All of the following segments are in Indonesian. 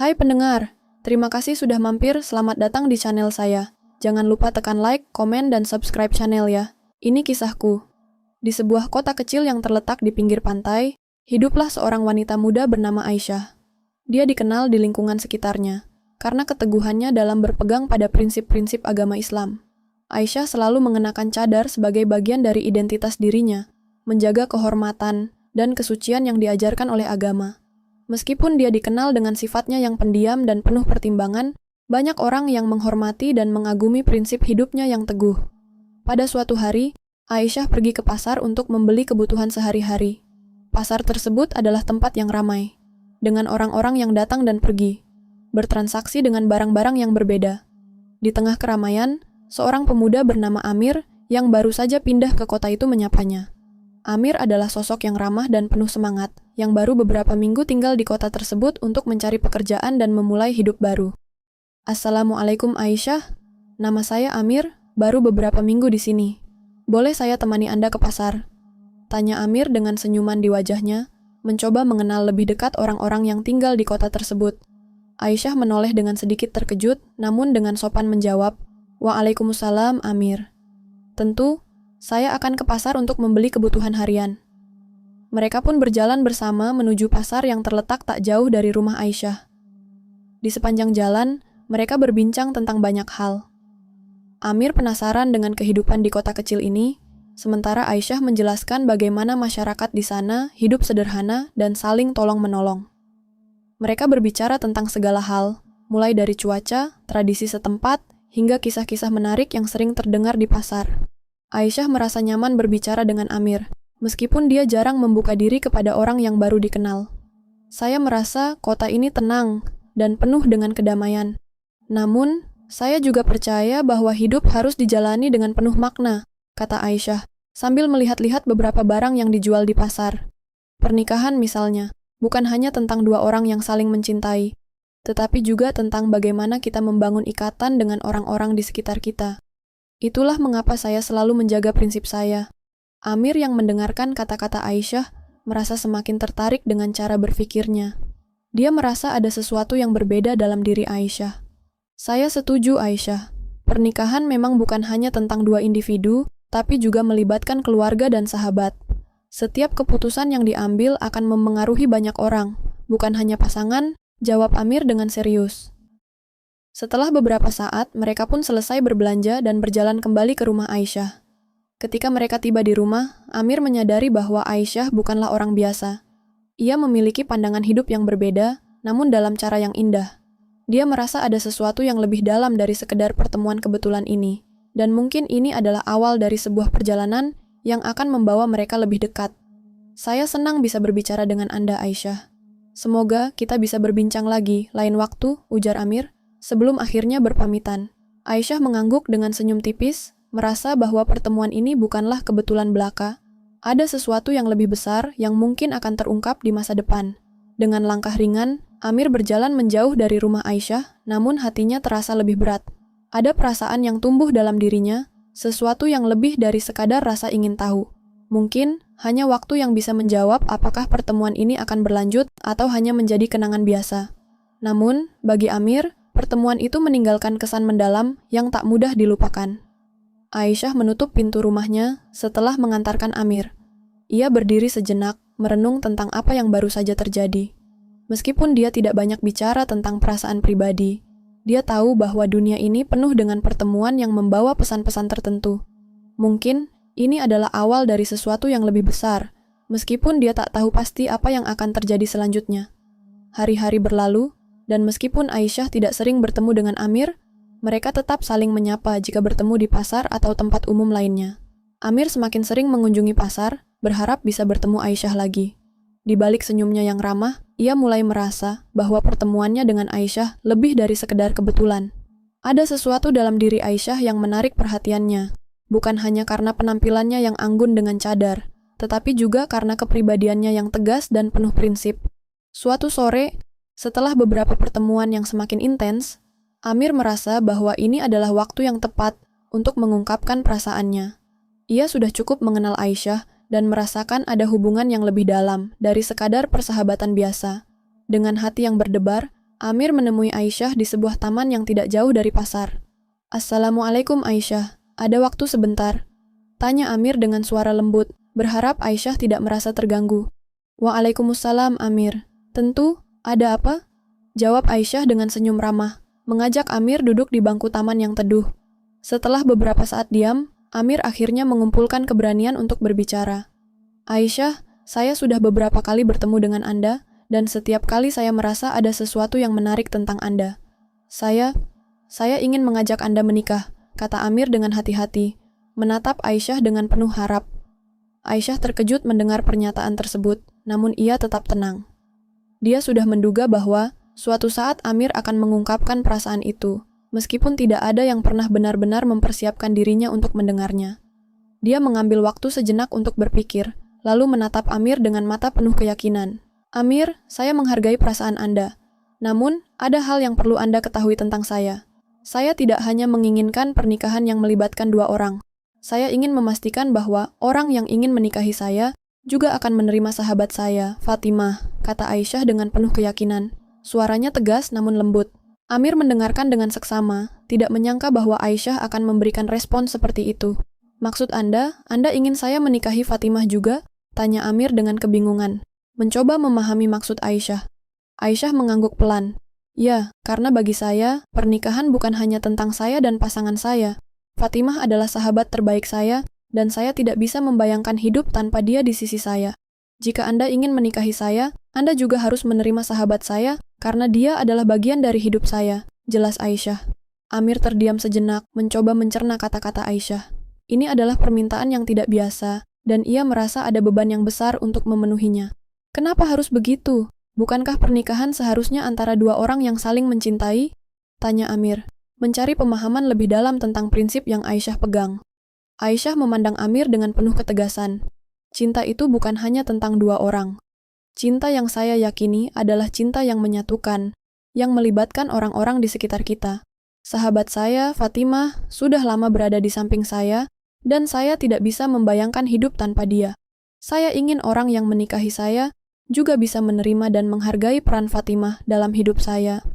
Hai pendengar, terima kasih sudah mampir, selamat datang di channel saya. Jangan lupa tekan like, komen, dan subscribe channel ya. Ini kisahku. Di sebuah kota kecil yang terletak di pinggir pantai, hiduplah seorang wanita muda bernama Aisyah. Dia dikenal di lingkungan sekitarnya, karena keteguhannya dalam berpegang pada prinsip-prinsip agama Islam. Aisyah selalu mengenakan cadar sebagai bagian dari identitas dirinya, menjaga kehormatan dan kesucian yang diajarkan oleh agama. Meskipun dia dikenal dengan sifatnya yang pendiam dan penuh pertimbangan, banyak orang yang menghormati dan mengagumi prinsip hidupnya yang teguh. Pada suatu hari, Aisyah pergi ke pasar untuk membeli kebutuhan sehari-hari. Pasar tersebut adalah tempat yang ramai, dengan orang-orang yang datang dan pergi, bertransaksi dengan barang-barang yang berbeda. Di tengah keramaian, seorang pemuda bernama Amir yang baru saja pindah ke kota itu menyapanya. Amir adalah sosok yang ramah dan penuh semangat, yang baru beberapa minggu tinggal di kota tersebut untuk mencari pekerjaan dan memulai hidup baru. Assalamualaikum Aisyah, nama saya Amir, baru beberapa minggu di sini. Boleh saya temani Anda ke pasar? Tanya Amir dengan senyuman di wajahnya, mencoba mengenal lebih dekat orang-orang yang tinggal di kota tersebut. Aisyah menoleh dengan sedikit terkejut, namun dengan sopan menjawab, "Waalaikumsalam Amir. Tentu, saya akan ke pasar untuk membeli kebutuhan harian." Mereka pun berjalan bersama menuju pasar yang terletak tak jauh dari rumah Aisyah. Di sepanjang jalan, mereka berbincang tentang banyak hal. Amir penasaran dengan kehidupan di kota kecil ini, sementara Aisyah menjelaskan bagaimana masyarakat di sana hidup sederhana dan saling tolong-menolong. Mereka berbicara tentang segala hal, mulai dari cuaca, tradisi setempat, hingga kisah-kisah menarik yang sering terdengar di pasar. Aisyah merasa nyaman berbicara dengan Amir, meskipun dia jarang membuka diri kepada orang yang baru dikenal. Saya merasa kota ini tenang dan penuh dengan kedamaian. Namun, saya juga percaya bahwa hidup harus dijalani dengan penuh makna, kata Aisyah, sambil melihat-lihat beberapa barang yang dijual di pasar. Pernikahan misalnya, bukan hanya tentang dua orang yang saling mencintai, tetapi juga tentang bagaimana kita membangun ikatan dengan orang-orang di sekitar kita. Itulah mengapa saya selalu menjaga prinsip saya. Amir yang mendengarkan kata-kata Aisyah merasa semakin tertarik dengan cara berpikirnya. Dia merasa ada sesuatu yang berbeda dalam diri Aisyah. Saya setuju Aisyah. Pernikahan memang bukan hanya tentang dua individu, tapi juga melibatkan keluarga dan sahabat. Setiap keputusan yang diambil akan memengaruhi banyak orang, bukan hanya pasangan, jawab Amir dengan serius. Setelah beberapa saat, mereka pun selesai berbelanja dan berjalan kembali ke rumah Aisyah. Ketika mereka tiba di rumah, Amir menyadari bahwa Aisyah bukanlah orang biasa. Ia memiliki pandangan hidup yang berbeda, namun dalam cara yang indah. Dia merasa ada sesuatu yang lebih dalam dari sekedar pertemuan kebetulan ini, dan mungkin ini adalah awal dari sebuah perjalanan yang akan membawa mereka lebih dekat. Saya senang bisa berbicara dengan Anda, Aisyah. Semoga kita bisa berbincang lagi lain waktu, ujar Amir, sebelum akhirnya berpamitan. Aisyah mengangguk dengan senyum tipis, merasa bahwa pertemuan ini bukanlah kebetulan belaka. Ada sesuatu yang lebih besar yang mungkin akan terungkap di masa depan. Dengan langkah ringan, Amir berjalan menjauh dari rumah Aisyah, namun hatinya terasa lebih berat. Ada perasaan yang tumbuh dalam dirinya, sesuatu yang lebih dari sekadar rasa ingin tahu. Mungkin hanya waktu yang bisa menjawab apakah pertemuan ini akan berlanjut atau hanya menjadi kenangan biasa. Namun, bagi Amir, pertemuan itu meninggalkan kesan mendalam yang tak mudah dilupakan. Aisyah menutup pintu rumahnya setelah mengantarkan Amir. Ia berdiri sejenak, merenung tentang apa yang baru saja terjadi. Meskipun dia tidak banyak bicara tentang perasaan pribadi, dia tahu bahwa dunia ini penuh dengan pertemuan yang membawa pesan-pesan tertentu. Mungkin ini adalah awal dari sesuatu yang lebih besar, meskipun dia tak tahu pasti apa yang akan terjadi selanjutnya. Hari-hari berlalu, dan meskipun Aisyah tidak sering bertemu dengan Amir, mereka tetap saling menyapa jika bertemu di pasar atau tempat umum lainnya. Amir semakin sering mengunjungi pasar, berharap bisa bertemu Aisyah lagi. Di balik senyumnya yang ramah, ia mulai merasa bahwa pertemuannya dengan Aisyah lebih dari sekedar kebetulan. Ada sesuatu dalam diri Aisyah yang menarik perhatiannya, bukan hanya karena penampilannya yang anggun dengan cadar, tetapi juga karena kepribadiannya yang tegas dan penuh prinsip. Suatu sore, setelah beberapa pertemuan yang semakin intens, Amir merasa bahwa ini adalah waktu yang tepat untuk mengungkapkan perasaannya. Ia sudah cukup mengenal Aisyah dan merasakan ada hubungan yang lebih dalam dari sekadar persahabatan biasa. Dengan hati yang berdebar, Amir menemui Aisyah di sebuah taman yang tidak jauh dari pasar. "Assalamualaikum Aisyah, ada waktu sebentar?" tanya Amir dengan suara lembut, berharap Aisyah tidak merasa terganggu. "Waalaikumsalam Amir, tentu, ada apa?" jawab Aisyah dengan senyum ramah, mengajak Amir duduk di bangku taman yang teduh. Setelah beberapa saat diam, Amir akhirnya mengumpulkan keberanian untuk berbicara. "Aisyah, saya sudah beberapa kali bertemu dengan Anda, dan setiap kali saya merasa ada sesuatu yang menarik tentang Anda. Saya ingin mengajak Anda menikah," kata Amir dengan hati-hati, menatap Aisyah dengan penuh harap. Aisyah terkejut mendengar pernyataan tersebut, namun ia tetap tenang. Dia sudah menduga bahwa suatu saat Amir akan mengungkapkan perasaan itu, meskipun tidak ada yang pernah benar-benar mempersiapkan dirinya untuk mendengarnya. Dia mengambil waktu sejenak untuk berpikir, lalu menatap Amir dengan mata penuh keyakinan. "Amir, saya menghargai perasaan Anda. Namun, ada hal yang perlu Anda ketahui tentang saya. Saya tidak hanya menginginkan pernikahan yang melibatkan dua orang. Saya ingin memastikan bahwa orang yang ingin menikahi saya juga akan menerima sahabat saya, Fatimah," kata Aisyah dengan penuh keyakinan. Suaranya tegas namun lembut. Amir mendengarkan dengan seksama, tidak menyangka bahwa Aisyah akan memberikan respon seperti itu. "Maksud Anda ingin saya menikahi Fatimah juga?" tanya Amir dengan kebingungan, mencoba memahami maksud Aisyah. Aisyah mengangguk pelan. "Ya, karena bagi saya, pernikahan bukan hanya tentang saya dan pasangan saya. Fatimah adalah sahabat terbaik saya, dan saya tidak bisa membayangkan hidup tanpa dia di sisi saya. Jika Anda ingin menikahi saya, Anda juga harus menerima sahabat saya, karena dia adalah bagian dari hidup saya," jelas Aisyah. Amir terdiam sejenak, mencoba mencerna kata-kata Aisyah. Ini adalah permintaan yang tidak biasa, dan ia merasa ada beban yang besar untuk memenuhinya. "Kenapa harus begitu? Bukankah pernikahan seharusnya antara dua orang yang saling mencintai?" tanya Amir, mencari pemahaman lebih dalam tentang prinsip yang Aisyah pegang. Aisyah memandang Amir dengan penuh ketegasan. "Cinta itu bukan hanya tentang dua orang. Cinta yang saya yakini adalah cinta yang menyatukan, yang melibatkan orang-orang di sekitar kita. Sahabat saya, Fatimah, sudah lama berada di samping saya, dan saya tidak bisa membayangkan hidup tanpa dia. Saya ingin orang yang menikahi saya juga bisa menerima dan menghargai peran Fatimah dalam hidup saya."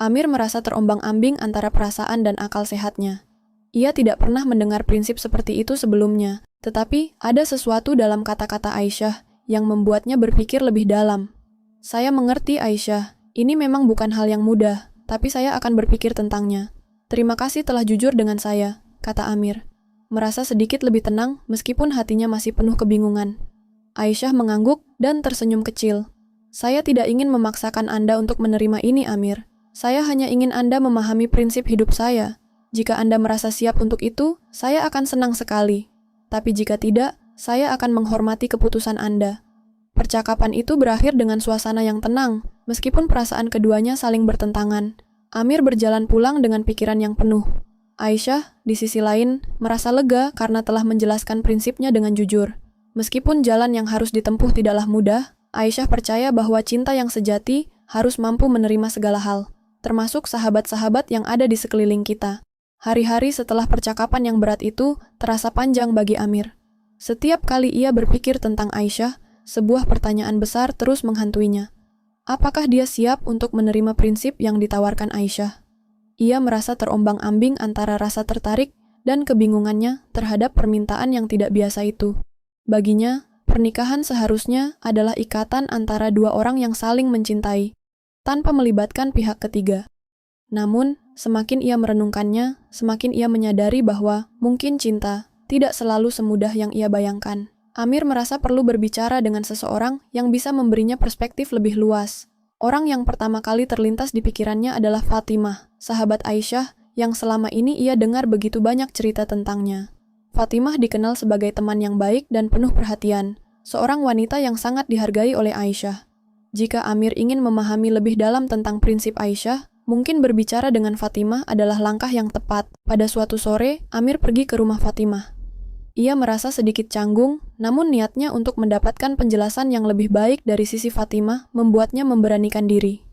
Amir merasa terombang-ambing antara perasaan dan akal sehatnya. Ia tidak pernah mendengar prinsip seperti itu sebelumnya, tetapi ada sesuatu dalam kata-kata Aisyah yang membuatnya berpikir lebih dalam. "Saya mengerti Aisyah, ini memang bukan hal yang mudah, tapi saya akan berpikir tentangnya. Terima kasih telah jujur dengan saya," kata Amir, merasa sedikit lebih tenang meskipun hatinya masih penuh kebingungan. Aisyah mengangguk dan tersenyum kecil. "Saya tidak ingin memaksakan Anda untuk menerima ini, Amir. Saya hanya ingin Anda memahami prinsip hidup saya. Jika Anda merasa siap untuk itu, saya akan senang sekali. Tapi jika tidak, saya akan menghormati keputusan Anda." Percakapan itu berakhir dengan suasana yang tenang, meskipun perasaan keduanya saling bertentangan. Amir berjalan pulang dengan pikiran yang penuh. Aisyah, di sisi lain, merasa lega karena telah menjelaskan prinsipnya dengan jujur. Meskipun jalan yang harus ditempuh tidaklah mudah, Aisyah percaya bahwa cinta yang sejati harus mampu menerima segala hal, termasuk sahabat-sahabat yang ada di sekeliling kita. Hari-hari setelah percakapan yang berat itu terasa panjang bagi Amir. Setiap kali ia berpikir tentang Aisyah, sebuah pertanyaan besar terus menghantuinya. Apakah dia siap untuk menerima prinsip yang ditawarkan Aisyah? Ia merasa terombang-ambing antara rasa tertarik dan kebingungannya terhadap permintaan yang tidak biasa itu. Baginya, pernikahan seharusnya adalah ikatan antara dua orang yang saling mencintai, tanpa melibatkan pihak ketiga. Namun, semakin ia merenungkannya, semakin ia menyadari bahwa mungkin cinta tidak selalu semudah yang ia bayangkan. Amir merasa perlu berbicara dengan seseorang yang bisa memberinya perspektif lebih luas. Orang yang pertama kali terlintas di pikirannya adalah Fatimah, sahabat Aisyah yang selama ini ia dengar begitu banyak cerita tentangnya. Fatimah dikenal sebagai teman yang baik dan penuh perhatian, seorang wanita yang sangat dihargai oleh Aisyah. Jika Amir ingin memahami lebih dalam tentang prinsip Aisyah, mungkin berbicara dengan Fatimah adalah langkah yang tepat. Pada suatu sore, Amir pergi ke rumah Fatimah. Ia merasa sedikit canggung, namun niatnya untuk mendapatkan penjelasan yang lebih baik dari sisi Fatimah membuatnya memberanikan diri.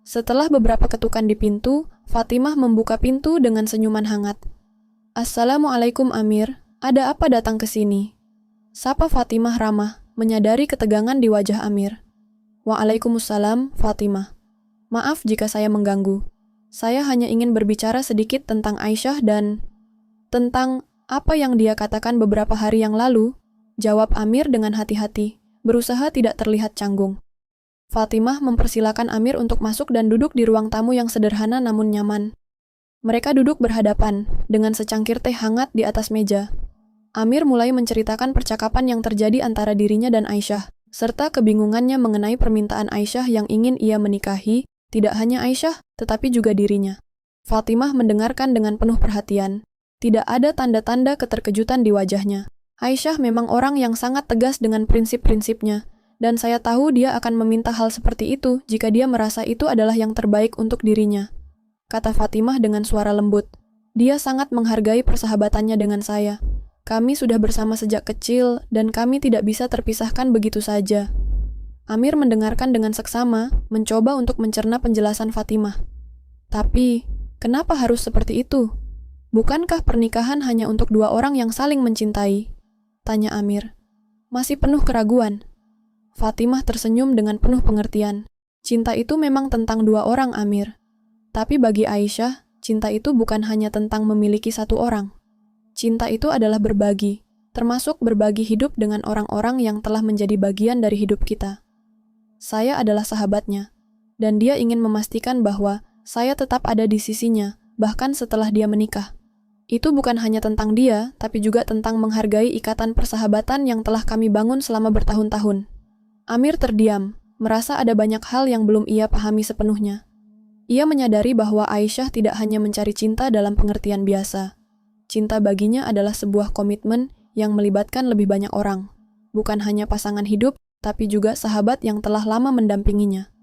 Setelah beberapa ketukan di pintu, Fatimah membuka pintu dengan senyuman hangat. "Assalamualaikum Amir, ada apa datang ke sini?" Sapa Fatimah ramah, menyadari ketegangan di wajah Amir. "Waalaikumsalam, Fatimah. Maaf jika saya mengganggu. Saya hanya ingin berbicara sedikit tentang Aisyah dan tentang apa yang dia katakan beberapa hari yang lalu, jawab Amir dengan hati-hati, berusaha tidak terlihat canggung. Fatimah mempersilakan Amir untuk masuk dan duduk di ruang tamu yang sederhana namun nyaman. Mereka duduk berhadapan, dengan secangkir teh hangat di atas meja. Amir mulai menceritakan percakapan yang terjadi antara dirinya dan Aisyah, serta kebingungannya mengenai permintaan Aisyah yang ingin ia menikahi, tidak hanya Aisyah, tetapi juga dirinya. Fatimah mendengarkan dengan penuh perhatian. Tidak ada tanda-tanda keterkejutan di wajahnya. Aisyah memang orang yang sangat tegas dengan prinsip-prinsipnya, dan saya tahu dia akan meminta hal seperti itu jika dia merasa itu adalah yang terbaik untuk dirinya. Kata Fatimah dengan suara lembut. Dia sangat menghargai persahabatannya dengan saya. Kami sudah bersama sejak kecil, dan kami tidak bisa terpisahkan begitu saja. Amir mendengarkan dengan seksama, mencoba untuk mencerna penjelasan Fatimah. Tapi, kenapa harus seperti itu? Bukankah pernikahan hanya untuk dua orang yang saling mencintai? Tanya Amir. Masih penuh keraguan. Fatimah tersenyum dengan penuh pengertian. Cinta itu memang tentang dua orang, Amir. Tapi bagi Aisyah, cinta itu bukan hanya tentang memiliki satu orang. Cinta itu adalah berbagi, termasuk berbagi hidup dengan orang-orang yang telah menjadi bagian dari hidup kita. Saya adalah sahabatnya, dan dia ingin memastikan bahwa saya tetap ada di sisinya, bahkan setelah dia menikah. Itu bukan hanya tentang dia, tapi juga tentang menghargai ikatan persahabatan yang telah kami bangun selama bertahun-tahun. Amir terdiam, merasa ada banyak hal yang belum ia pahami sepenuhnya. Ia menyadari bahwa Aisyah tidak hanya mencari cinta dalam pengertian biasa. Cinta baginya adalah sebuah komitmen yang melibatkan lebih banyak orang. Bukan hanya pasangan hidup, tapi juga sahabat yang telah lama mendampinginya.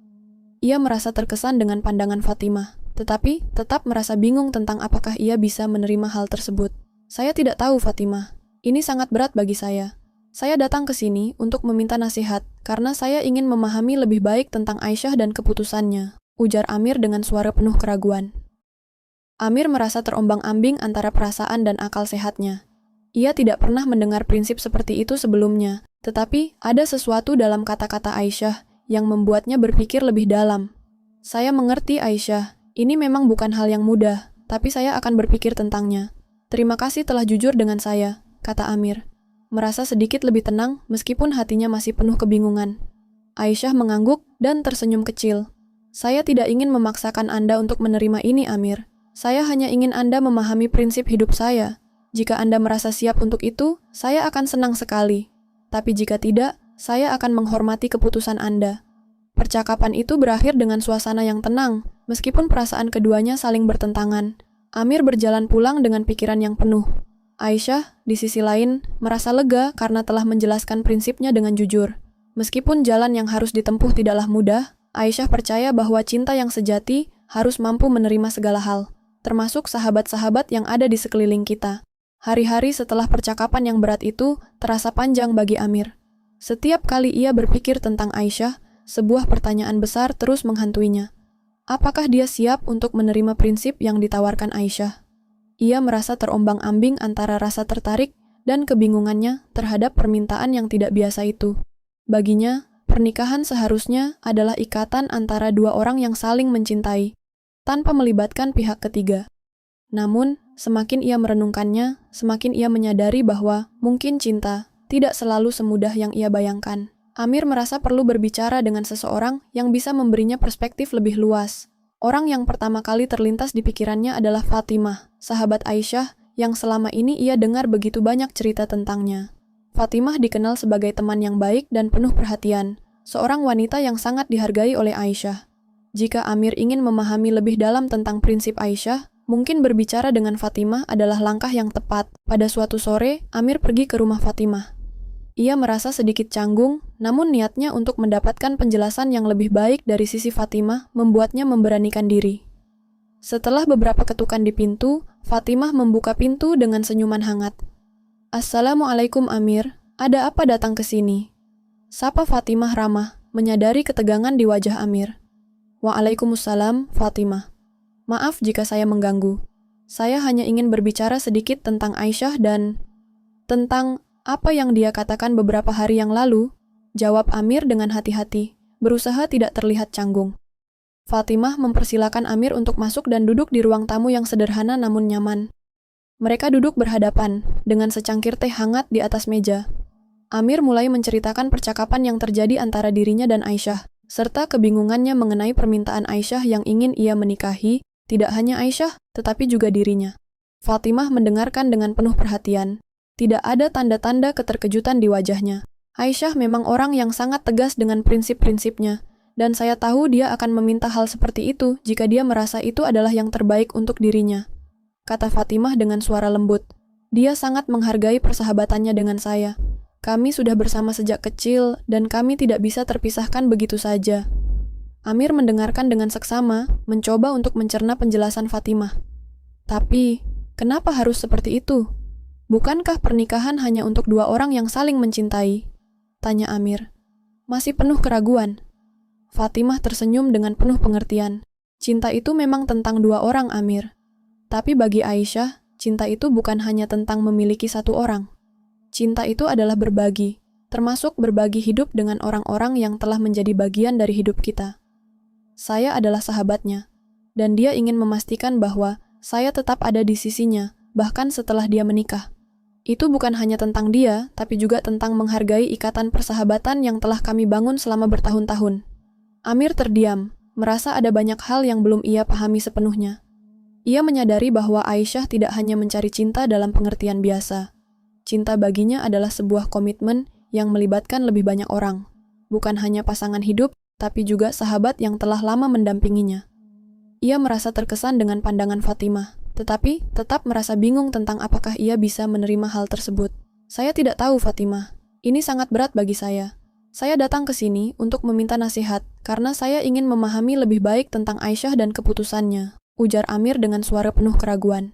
Ia merasa terkesan dengan pandangan Fatimah, tetapi tetap merasa bingung tentang apakah ia bisa menerima hal tersebut. Saya tidak tahu, Fatimah. Ini sangat berat bagi saya. Saya datang ke sini untuk meminta nasihat, karena saya ingin memahami lebih baik tentang Aisyah dan keputusannya. Ujar Amir dengan suara penuh keraguan. Amir merasa terombang-ambing antara perasaan dan akal sehatnya. Ia tidak pernah mendengar prinsip seperti itu sebelumnya, tetapi ada sesuatu dalam kata-kata Aisyah yang membuatnya berpikir lebih dalam. Saya mengerti, Aisyah, ini memang bukan hal yang mudah, tapi saya akan berpikir tentangnya. Terima kasih telah jujur dengan saya, kata Amir. Merasa sedikit lebih tenang meskipun hatinya masih penuh kebingungan. Aisyah mengangguk dan tersenyum kecil. Saya tidak ingin memaksakan Anda untuk menerima ini, Amir. Saya hanya ingin Anda memahami prinsip hidup saya. Jika Anda merasa siap untuk itu, saya akan senang sekali. Tapi jika tidak, saya akan menghormati keputusan Anda. Percakapan itu berakhir dengan suasana yang tenang, meskipun perasaan keduanya saling bertentangan. Amir berjalan pulang dengan pikiran yang penuh. Aisyah, di sisi lain, merasa lega karena telah menjelaskan prinsipnya dengan jujur. Meskipun jalan yang harus ditempuh tidaklah mudah, Aisyah percaya bahwa cinta yang sejati harus mampu menerima segala hal, termasuk sahabat-sahabat yang ada di sekeliling kita. Hari-hari setelah percakapan yang berat itu terasa panjang bagi Amir. Setiap kali ia berpikir tentang Aisyah, sebuah pertanyaan besar terus menghantuinya. Apakah dia siap untuk menerima prinsip yang ditawarkan Aisyah? Ia merasa terombang-ambing antara rasa tertarik dan kebingungannya terhadap permintaan yang tidak biasa itu. Baginya, pernikahan seharusnya adalah ikatan antara dua orang yang saling mencintai, tanpa melibatkan pihak ketiga. Namun, semakin ia merenungkannya, semakin ia menyadari bahwa mungkin cinta tidak selalu semudah yang ia bayangkan. Amir merasa perlu berbicara dengan seseorang yang bisa memberinya perspektif lebih luas. Orang yang pertama kali terlintas di pikirannya adalah Fatimah, sahabat Aisyah yang selama ini ia dengar begitu banyak cerita tentangnya. Fatimah dikenal sebagai teman yang baik dan penuh perhatian, seorang wanita yang sangat dihargai oleh Aisyah. Jika Amir ingin memahami lebih dalam tentang prinsip Aisyah, mungkin berbicara dengan Fatimah adalah langkah yang tepat. Pada suatu sore, Amir pergi ke rumah Fatimah. Ia merasa sedikit canggung, namun niatnya untuk mendapatkan penjelasan yang lebih baik dari sisi Fatimah membuatnya memberanikan diri. Setelah beberapa ketukan di pintu, Fatimah membuka pintu dengan senyuman hangat. Assalamualaikum, Amir, ada apa datang ke sini? Sapa Fatimah ramah, menyadari ketegangan di wajah Amir. Waalaikumsalam, Fatimah. Maaf jika saya mengganggu. Saya hanya ingin berbicara sedikit tentang Aisyah dan tentang apa yang dia katakan beberapa hari yang lalu, jawab Amir dengan hati-hati, berusaha tidak terlihat canggung. Fatimah mempersilakan Amir untuk masuk dan duduk di ruang tamu yang sederhana namun nyaman. Mereka duduk berhadapan, dengan secangkir teh hangat di atas meja. Amir mulai menceritakan percakapan yang terjadi antara dirinya dan Aisyah, serta kebingungannya mengenai permintaan Aisyah yang ingin ia menikahi, tidak hanya Aisyah, tetapi juga dirinya. Fatimah mendengarkan dengan penuh perhatian. Tidak ada tanda-tanda keterkejutan di wajahnya. Aisyah memang orang yang sangat tegas dengan prinsip-prinsipnya, dan saya tahu dia akan meminta hal seperti itu jika dia merasa itu adalah yang terbaik untuk dirinya, kata Fatimah dengan suara lembut. Dia sangat menghargai persahabatannya dengan saya. Kami sudah bersama sejak kecil, dan kami tidak bisa terpisahkan begitu saja. Amir mendengarkan dengan seksama, mencoba untuk mencerna penjelasan Fatimah. Tapi, kenapa harus seperti itu? Bukankah pernikahan hanya untuk dua orang yang saling mencintai? Tanya Amir. Masih penuh keraguan. Fatimah tersenyum dengan penuh pengertian. Cinta itu memang tentang dua orang, Amir. Tapi bagi Aisyah, cinta itu bukan hanya tentang memiliki satu orang. Cinta itu adalah berbagi, termasuk berbagi hidup dengan orang-orang yang telah menjadi bagian dari hidup kita. Saya adalah sahabatnya, dan dia ingin memastikan bahwa saya tetap ada di sisinya, bahkan setelah dia menikah. Itu bukan hanya tentang dia, tapi juga tentang menghargai ikatan persahabatan yang telah kami bangun selama bertahun-tahun. Amir terdiam, merasa ada banyak hal yang belum ia pahami sepenuhnya. Ia menyadari bahwa Aisyah tidak hanya mencari cinta dalam pengertian biasa. Cinta baginya adalah sebuah komitmen yang melibatkan lebih banyak orang. Bukan hanya pasangan hidup, tapi juga sahabat yang telah lama mendampinginya. Ia merasa terkesan dengan pandangan Fatimah, tetapi tetap merasa bingung tentang apakah ia bisa menerima hal tersebut. Saya tidak tahu, Fatimah. Ini sangat berat bagi saya. Saya datang ke sini untuk meminta nasihat, karena saya ingin memahami lebih baik tentang Aisyah dan keputusannya, ujar Amir dengan suara penuh keraguan.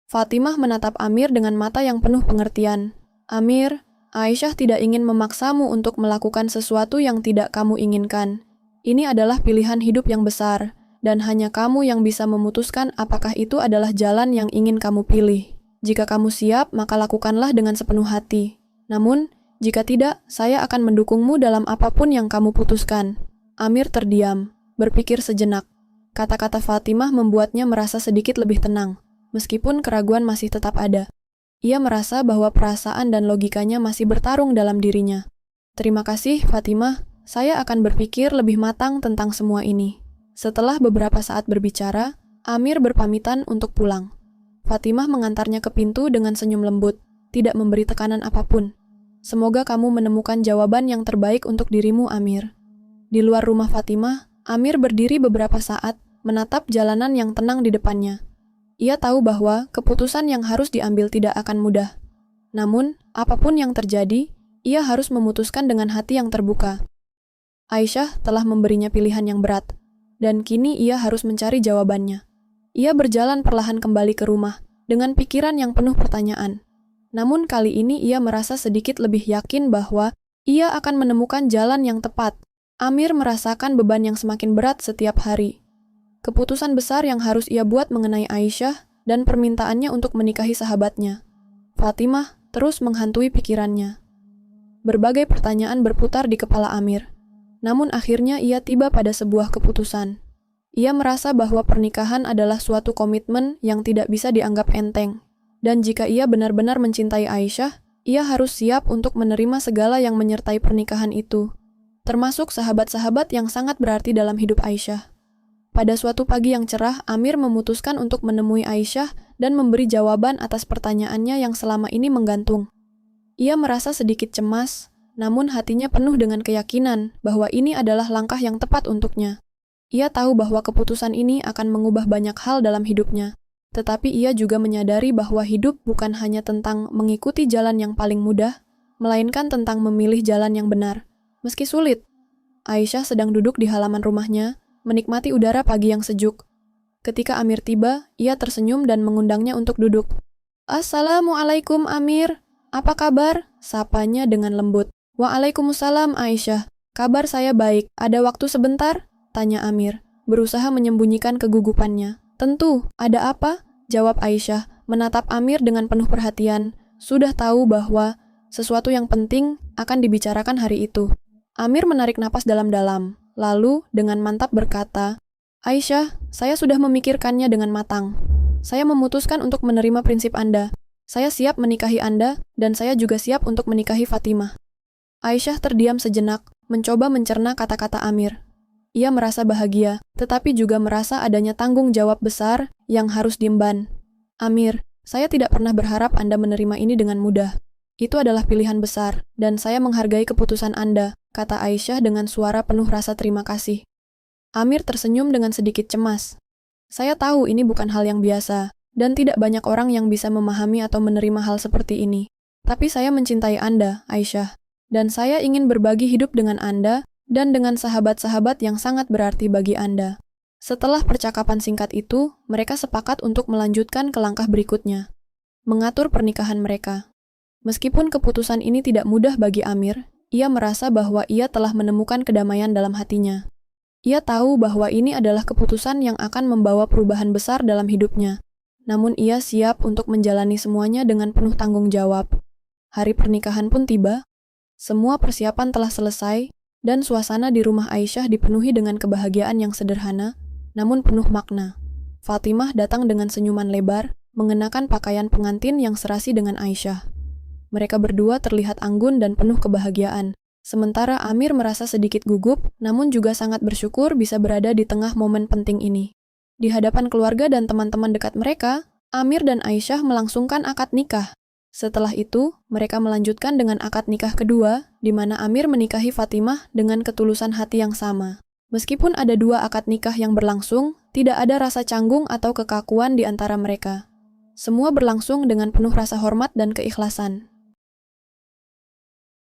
Fatimah menatap Amir dengan mata yang penuh pengertian. Amir, Aisyah tidak ingin memaksamu untuk melakukan sesuatu yang tidak kamu inginkan. Ini adalah pilihan hidup yang besar, dan hanya kamu yang bisa memutuskan apakah itu adalah jalan yang ingin kamu pilih. Jika kamu siap, maka lakukanlah dengan sepenuh hati. Namun, jika tidak, saya akan mendukungmu dalam apapun yang kamu putuskan. Amir terdiam, berpikir sejenak. Kata-kata Fatimah membuatnya merasa sedikit lebih tenang, meskipun keraguan masih tetap ada. Ia merasa bahwa perasaan dan logikanya masih bertarung dalam dirinya. Terima kasih, Fatimah. Saya akan berpikir lebih matang tentang semua ini. Setelah beberapa saat berbicara, Amir berpamitan untuk pulang. Fatimah mengantarnya ke pintu dengan senyum lembut, tidak memberi tekanan apapun. Semoga kamu menemukan jawaban yang terbaik untuk dirimu, Amir. Di luar rumah Fatimah, Amir berdiri beberapa saat, menatap jalanan yang tenang di depannya. Ia tahu bahwa keputusan yang harus diambil tidak akan mudah. Namun, apapun yang terjadi, ia harus memutuskan dengan hati yang terbuka. Aisyah telah memberinya pilihan yang berat, dan kini ia harus mencari jawabannya. Ia berjalan perlahan kembali ke rumah, dengan pikiran yang penuh pertanyaan. Namun kali ini ia merasa sedikit lebih yakin bahwa ia akan menemukan jalan yang tepat. Amir merasakan beban yang semakin berat setiap hari. Keputusan besar yang harus ia buat mengenai Aisyah dan permintaannya untuk menikahi sahabatnya. Fatimah terus menghantui pikirannya. Berbagai pertanyaan berputar di kepala Amir. Namun akhirnya ia tiba pada sebuah keputusan. Ia merasa bahwa pernikahan adalah suatu komitmen yang tidak bisa dianggap enteng. Dan jika ia benar-benar mencintai Aisyah, ia harus siap untuk menerima segala yang menyertai pernikahan itu, termasuk sahabat-sahabat yang sangat berarti dalam hidup Aisyah. Pada suatu pagi yang cerah, Amir memutuskan untuk menemui Aisyah dan memberi jawaban atas pertanyaannya yang selama ini menggantung. Ia merasa sedikit cemas, namun hatinya penuh dengan keyakinan bahwa ini adalah langkah yang tepat untuknya. Ia tahu bahwa keputusan ini akan mengubah banyak hal dalam hidupnya, tetapi ia juga menyadari bahwa hidup bukan hanya tentang mengikuti jalan yang paling mudah, melainkan tentang memilih jalan yang benar, meski sulit. Aisyah sedang duduk di halaman rumahnya, menikmati udara pagi yang sejuk. Ketika Amir tiba, ia tersenyum dan mengundangnya untuk duduk. Assalamualaikum, Amir. Apa kabar? Sapanya dengan lembut. Waalaikumsalam, Aisyah. Kabar saya baik. Ada waktu sebentar? Tanya Amir, berusaha menyembunyikan kegugupannya. Tentu, ada apa? Jawab Aisyah, menatap Amir dengan penuh perhatian. Sudah tahu bahwa sesuatu yang penting akan dibicarakan hari itu. Amir menarik napas dalam-dalam. Lalu, dengan mantap berkata, "Aisyah, saya sudah memikirkannya dengan matang. Saya memutuskan untuk menerima prinsip Anda. Saya siap menikahi Anda, dan saya juga siap untuk menikahi Fatimah." Aisyah terdiam sejenak, mencoba mencerna kata-kata Amir. Ia merasa bahagia, tetapi juga merasa adanya tanggung jawab besar yang harus diemban. "Amir, saya tidak pernah berharap Anda menerima ini dengan mudah. Itu adalah pilihan besar, dan saya menghargai keputusan Anda," kata Aisyah dengan suara penuh rasa terima kasih. Amir tersenyum dengan sedikit cemas. "Saya tahu ini bukan hal yang biasa, dan tidak banyak orang yang bisa memahami atau menerima hal seperti ini. Tapi saya mencintai Anda, Aisyah, dan saya ingin berbagi hidup dengan Anda dan dengan sahabat-sahabat yang sangat berarti bagi Anda." Setelah percakapan singkat itu, mereka sepakat untuk melanjutkan ke langkah berikutnya, mengatur pernikahan mereka. Meskipun keputusan ini tidak mudah bagi Amir, ia merasa bahwa ia telah menemukan kedamaian dalam hatinya. Ia tahu bahwa ini adalah keputusan yang akan membawa perubahan besar dalam hidupnya. Namun ia siap untuk menjalani semuanya dengan penuh tanggung jawab. Hari pernikahan pun tiba. Semua persiapan telah selesai, dan suasana di rumah Aisyah dipenuhi dengan kebahagiaan yang sederhana, namun penuh makna. Fatimah datang dengan senyuman lebar, mengenakan pakaian pengantin yang serasi dengan Aisyah. Mereka berdua terlihat anggun dan penuh kebahagiaan. Sementara Amir merasa sedikit gugup, namun juga sangat bersyukur bisa berada di tengah momen penting ini. Di hadapan keluarga dan teman-teman dekat mereka, Amir dan Aisyah melangsungkan akad nikah. Setelah itu, mereka melanjutkan dengan akad nikah kedua, di mana Amir menikahi Fatimah dengan ketulusan hati yang sama. Meskipun ada dua akad nikah yang berlangsung, tidak ada rasa canggung atau kekakuan di antara mereka. Semua berlangsung dengan penuh rasa hormat dan keikhlasan.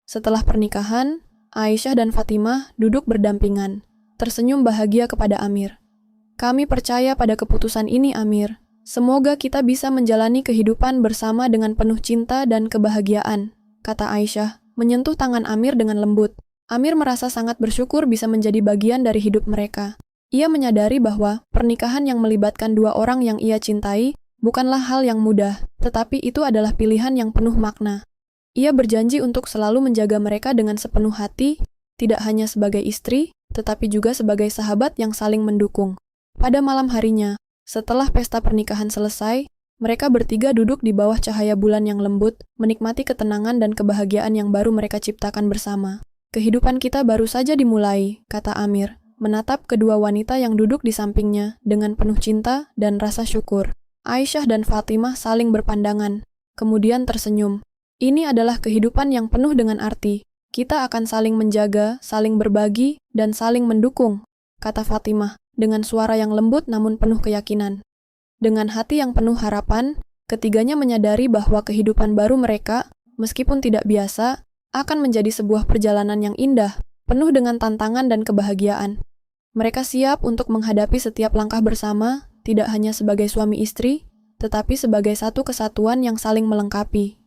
Setelah pernikahan, Aisyah dan Fatimah duduk berdampingan, tersenyum bahagia kepada Amir. "Kami percaya pada keputusan ini, Amir. Semoga kita bisa menjalani kehidupan bersama dengan penuh cinta dan kebahagiaan," kata Aisyah, menyentuh tangan Amir dengan lembut. Amir merasa sangat bersyukur bisa menjadi bagian dari hidup mereka. Ia menyadari bahwa pernikahan yang melibatkan dua orang yang ia cintai bukanlah hal yang mudah, tetapi itu adalah pilihan yang penuh makna. Ia berjanji untuk selalu menjaga mereka dengan sepenuh hati, tidak hanya sebagai istri, tetapi juga sebagai sahabat yang saling mendukung. Pada malam harinya, setelah pesta pernikahan selesai, mereka bertiga duduk di bawah cahaya bulan yang lembut, menikmati ketenangan dan kebahagiaan yang baru mereka ciptakan bersama. "Kehidupan kita baru saja dimulai," kata Amir, menatap kedua wanita yang duduk di sampingnya dengan penuh cinta dan rasa syukur. Aisyah dan Fatimah saling berpandangan, kemudian tersenyum. "Ini adalah kehidupan yang penuh dengan arti. Kita akan saling menjaga, saling berbagi, dan saling mendukung," kata Fatimah, dengan suara yang lembut namun penuh keyakinan. Dengan hati yang penuh harapan, ketiganya menyadari bahwa kehidupan baru mereka, meskipun tidak biasa, akan menjadi sebuah perjalanan yang indah, penuh dengan tantangan dan kebahagiaan. Mereka siap untuk menghadapi setiap langkah bersama, tidak hanya sebagai suami istri, tetapi sebagai satu kesatuan yang saling melengkapi.